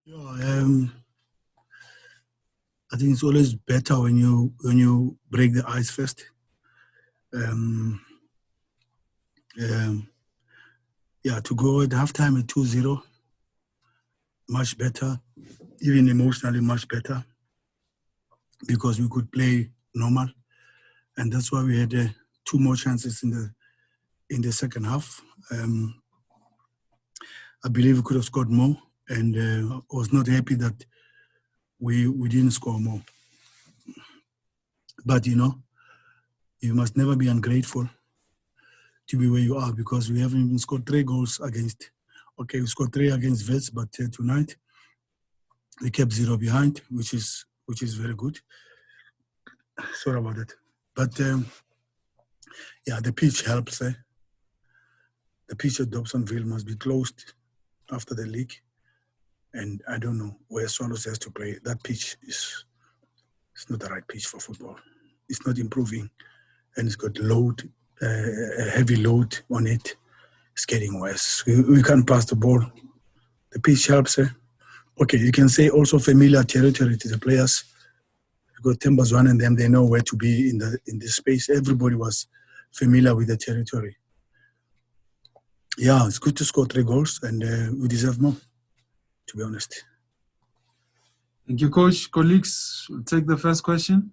Yeah, I think it's always better when you break the ice first. Um, um, yeah, to go at halftime at 2-0, much better, even emotionally much better, because we could play normal, and that's why we had two more chances in the second half. I believe we could have scored more, and I was not happy that we didn't score more. But you must never be ungrateful to be where you are, because we haven't even scored 3 goals against. Okay, we scored 3 against Wits, but tonight we kept 0 behind, which is very good. Sorry about that. But yeah, the pitch helps. The pitch at Dobsonville must be closed after the league, and I don't know where Swallows has to play. That pitch is not the right pitch for football. It's not improving, and it's got a heavy load on it. It's getting worse. We can't pass the ball. The pitch helps. Okay, you can say also familiar territory to the players. Because Tembazwan and them, they know where to be in this space. Everybody was familiar with the territory. Yeah, it's good to score 3 goals, and we deserve more, to be honest. Thank you, Coach. Colleagues, we'll take the first question.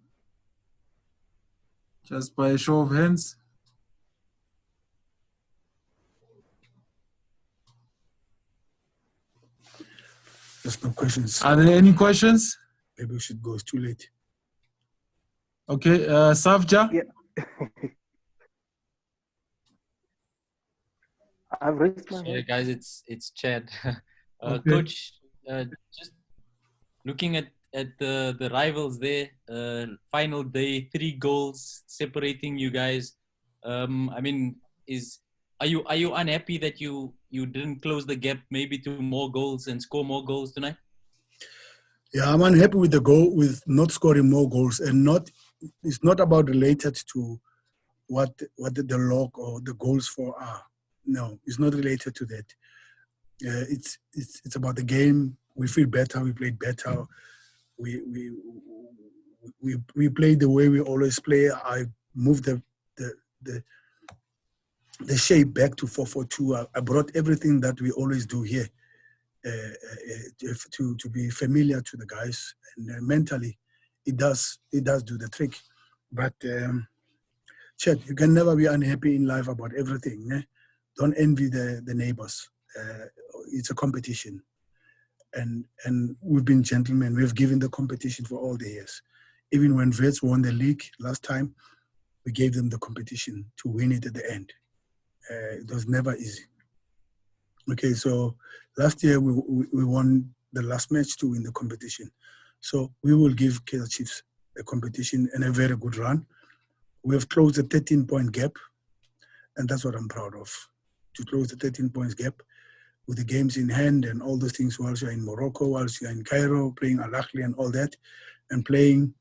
Just by a show of hands. There's no questions. Are there any questions? Maybe we should go. It's too late. Okay, Safja? Yeah. I've raised my hand. Sorry, guys, it's Chad. Okay. Coach, just looking at the rivals there, final day, 3 goals separating you guys. I mean, are you unhappy that you didn't close the gap maybe to more goals and score more goals tonight? Yeah, I'm unhappy with the goal, with not scoring more goals, and it's not about related to what the log or the goals for are. No, it's not related to that. It's about the game. We feel better. We played better. We played the way we always play. I moved the shape back to 4-4-2. I brought everything that we always do here to be familiar to the guys, and mentally, it does do the trick. But Chet, you can never be unhappy in life about everything. Don't envy the neighbors. It's a competition, and we've been gentlemen. We've given the competition for all the years. Even when Wits won the league last time, we gave them the competition to win it at the end. It was never easy. Okay, so last year we won the last match to win the competition. So we will give Kaizer Chiefs a competition and a very good run. We have closed the 13-point gap, and that's what I'm proud of. To close the 13 points gap with the games in hand and all those things, whilst you're in Morocco, whilst you're in Cairo, playing Al Ahly and all that, and playing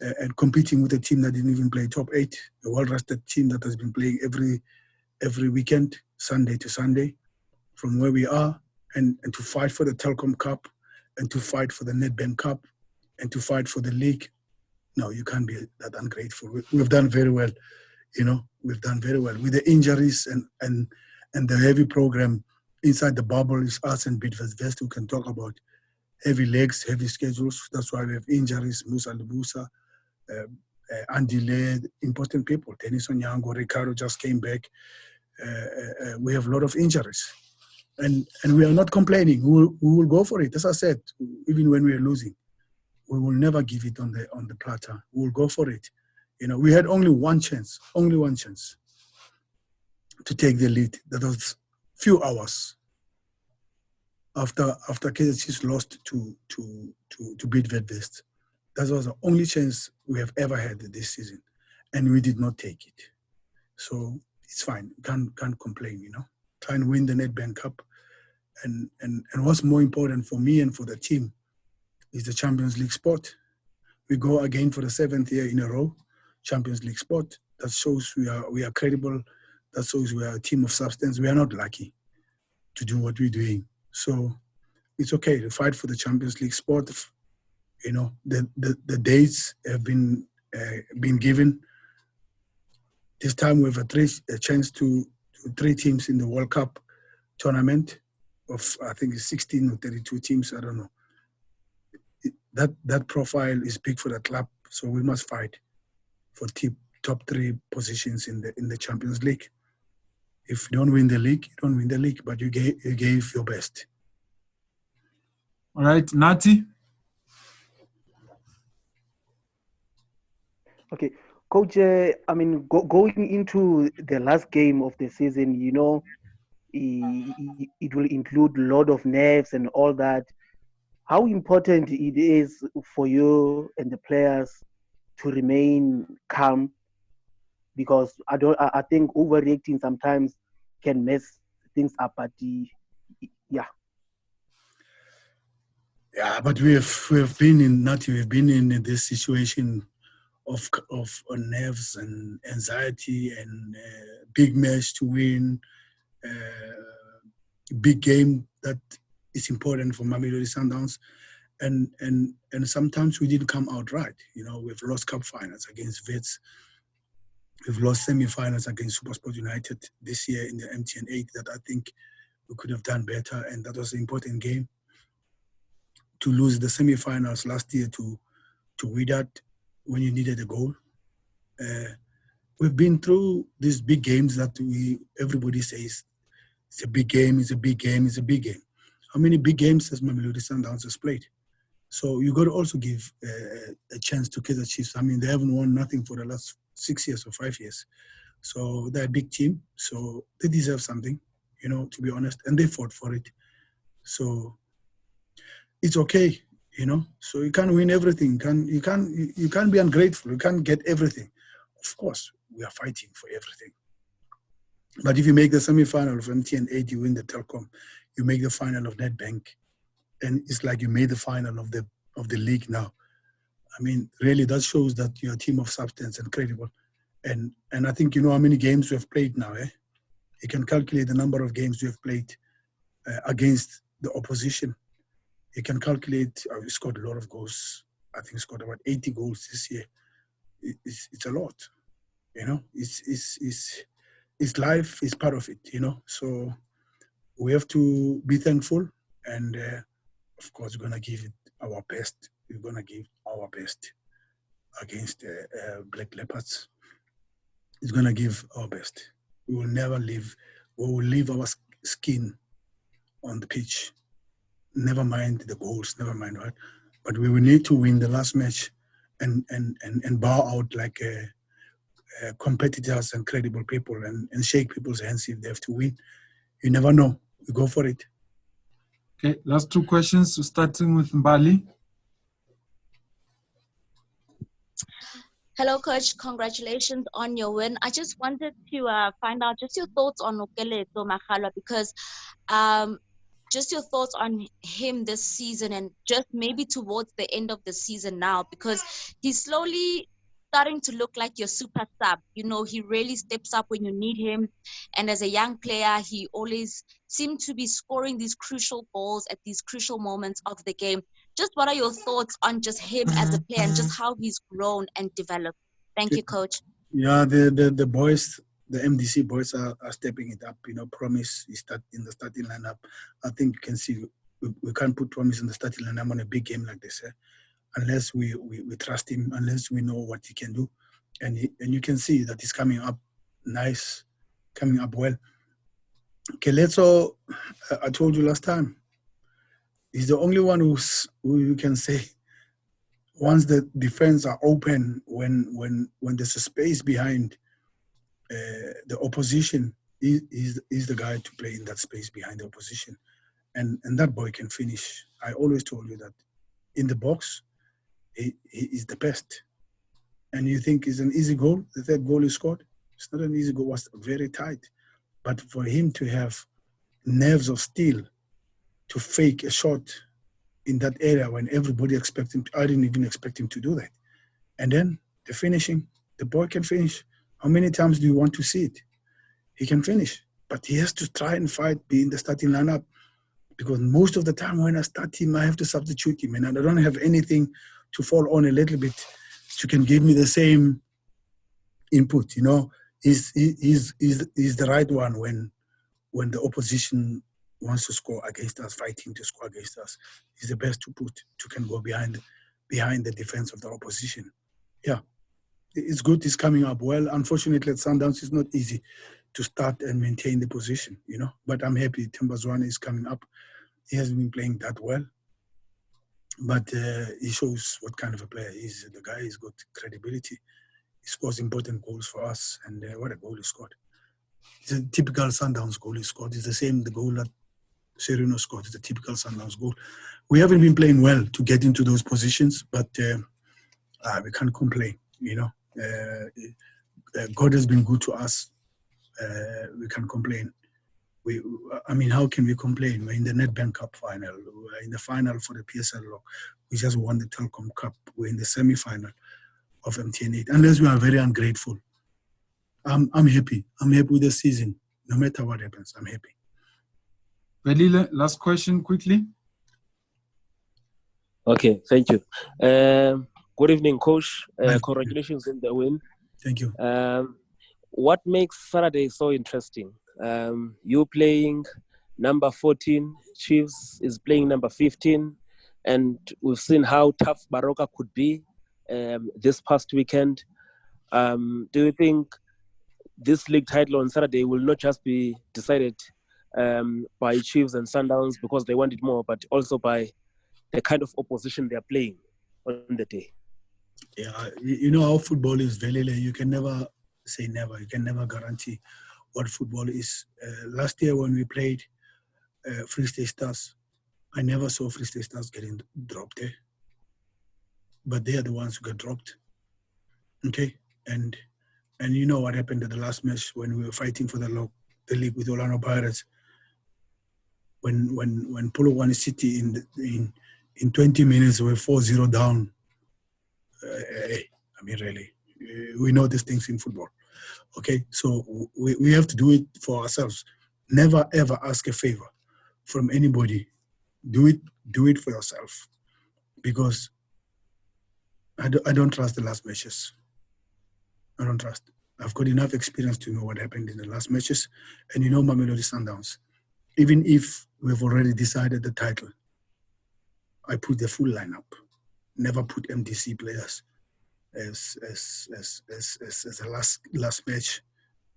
and competing with a team that didn't even play top 8, a well-rested team that has been playing every weekend, Sunday to Sunday, from where we are, and to fight for the Telkom Cup, and to fight for the Nedbank Cup, and to fight for the league. No, you can't be that ungrateful. We've done very well, we've done very well. With the injuries and the heavy program inside the bubble, is us and Bidvest who can talk about heavy legs, heavy schedules. That's why we have injuries. Musa Lubusa, Andile, important people. Dennis Onyango, Ricardo just came back. We have a lot of injuries. And we are not complaining. We will go for it. As I said, even when we are losing, we will never give it on the platter. We will go for it. We had only one chance to take the lead. That was few hours after Kaizer Chiefs lost to Bidvest. That was the only chance we have ever had this season, and we did not take it. So it's fine. Can't complain. Try and win the Nedbank Cup, and what's more important for me and for the team is the Champions League spot. We go again for the 7th year in a row, Champions League spot. That shows we are credible. That shows we are a team of substance. We are not lucky to do what we're doing. So it's okay to fight for the Champions League spot. You know, the dates have been given. This time we have a chance to 3 teams in the World Cup tournament of, I think it's 16 or 32 teams. I don't know. That profile is big for the club, so we must fight for top 3 positions in the Champions League. If you don't win the league, you don't win the league, but you gave your best. All right, Nati. Okay, Coach. I mean, going into the last game of the season, you know, it will include a lot of nerves and all that. How important it is for you and the players to remain calm, because I think overreacting sometimes can mess things up. But yeah. Yeah, but we've been in this situation of nerves and anxiety and big match to win, big game that is important for Mamelodi Sundowns, and sometimes we didn't come out right. You know, we've lost cup finals against Wits. We've lost semi-finals against SuperSport United this year in the MTN 8 that I think we could have done better, and that was an important game. To lose the semi-finals last year to Wydad when you needed a goal. We've been through these big games that everybody says it's a big game, it's a big game, it's a big game. How many big games has Mamelodi Sundowns has played? So you got to also give a chance to Kaizer Chiefs. I mean, they haven't won nothing for the last 6 years or 5 years. So they're a big team. So they deserve something, you know, to be honest. And they fought for it. So it's okay, you know. So you can't win everything. You can't be ungrateful. You can't get everything. Of course, we are fighting for everything. But if you make the semi-final of MTN 8, you win the Telkom. You make the final of Nedbank, and it's like you made the final of the league now. I mean, really, that shows that you're a team of substance and credible. And I think you know how many games we have played now. You can calculate the number of games we have played against the opposition. You can calculate. We scored a lot of goals. I think we scored about 80 goals this year. It's a lot, you know. It's life. It's part of it, you know. So we have to be thankful, and of course, we're gonna give it our best. We're gonna give our best against Black Leopards. It's gonna give our best. We will never leave. We will leave our skin on the pitch. Never mind the goals. Never mind what. But we will need to win the last match, and bow out like competitors and credible people, and shake people's hands if they have to win. You never know. We go for it. Okay, last 2 questions, starting with Mbali. Hello, Coach. Congratulations on your win. I just wanted to find out just your thoughts on Okeleto Makgalwa, because just your thoughts on him this season and just maybe towards the end of the season now, because he's slowly starting to look like your super sub. You know, he really steps up when you need him. And as a young player, he always seemed to be scoring these crucial goals at these crucial moments of the game. Just what are your thoughts on just him as a player and just how he's grown and developed? Thank you, Coach. Yeah, the boys, the MDC boys are stepping it up. You know, Promise is in the starting lineup. I think you can see we can't put Promise in the starting lineup on a big game like this, unless we trust him, unless we know what he can do. And you can see that he's coming up nice, coming up well. Keleto, I told you last time, he's the only one who you can say, once the defense are open, when there's a space behind the opposition, he's the guy to play in that space behind the opposition. And that boy can finish. I always told you that in the box, he is the best. And you think it's an easy goal, the third goal he scored? It's not an easy goal, it was very tight. But for him to have nerves of steel to fake a shot in that area when everybody expects him to, I didn't even expect him to do that. And then the finishing, the boy can finish. How many times do you want to see it? He can finish, but he has to try and fight, be in the starting lineup, because most of the time when I start him, I have to substitute him, and I don't have anything to fall on a little bit to can give me the same input. You know, he's the right one when the opposition wants to score against us, fighting to score against us. He's the best to put to can go behind the defense of the opposition. Yeah, it's good. It's coming up well. Unfortunately, at Sundowns, it's not easy to start and maintain the position, you know. But I'm happy Timbazwane is coming up. He hasn't been playing that well, but he shows what kind of a player he is. The guy has got credibility. He scores important goals for us, and what a goal he scored. It's a typical Sundowns goal he scored. It's the same, the goal that Serino scored. It's a typical Sundowns goal. We haven't been playing well to get into those positions, but we can't complain, you know. God has been good to us. We can't complain. I mean, how can we complain? We're in the Nedbank Cup final. We're in the final for the PSL. We just won the Telkom Cup. We're in the semi-final of MTN8. Unless we are very ungrateful. I'm happy. I'm happy with the season. No matter what happens, I'm happy. Belile, last question quickly. Okay, thank you. Good evening, Coach. Congratulations on the win. Thank you. What makes Saturday so interesting? You playing number 14, Chiefs is playing number 15, and we've seen how tough Baroka could be this past weekend. Do you think this league title on Saturday will not just be decided by Chiefs and Sundowns because they want it more, but also by the kind of opposition they're playing on the day? Yeah, you know how football is, Velile. You can never say never. You can never guarantee what football is. Last year when we played Free State Stars, I never saw Free State Stars getting dropped there. But they are the ones who got dropped. Okay? And you know what happened at the last match when we were fighting for the league with Orlando Pirates. When Polokwane City in 20 minutes were 4-0 down. I mean, really, we know these things in football. Okay, so we have to do it for ourselves. Never ever ask a favor from anybody. Do it for yourself, because I don't trust the last matches. I don't trust. I've got enough experience to know what happened in the last matches, and you know Mamelodi Sundowns. Even if we've already decided the title, I put the full lineup. Never put MDC players as the last match.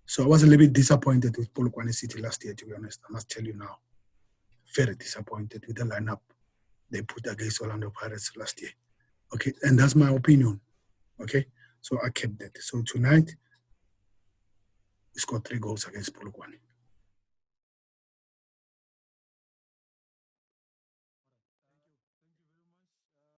So I was a little bit disappointed with Polokwane City last year, to be honest. I must tell you now. Very disappointed with the lineup they put against Orlando Pirates last year. Okay, and that's my opinion. Okay, so I kept that. So tonight, we scored 3 goals against Polokwane.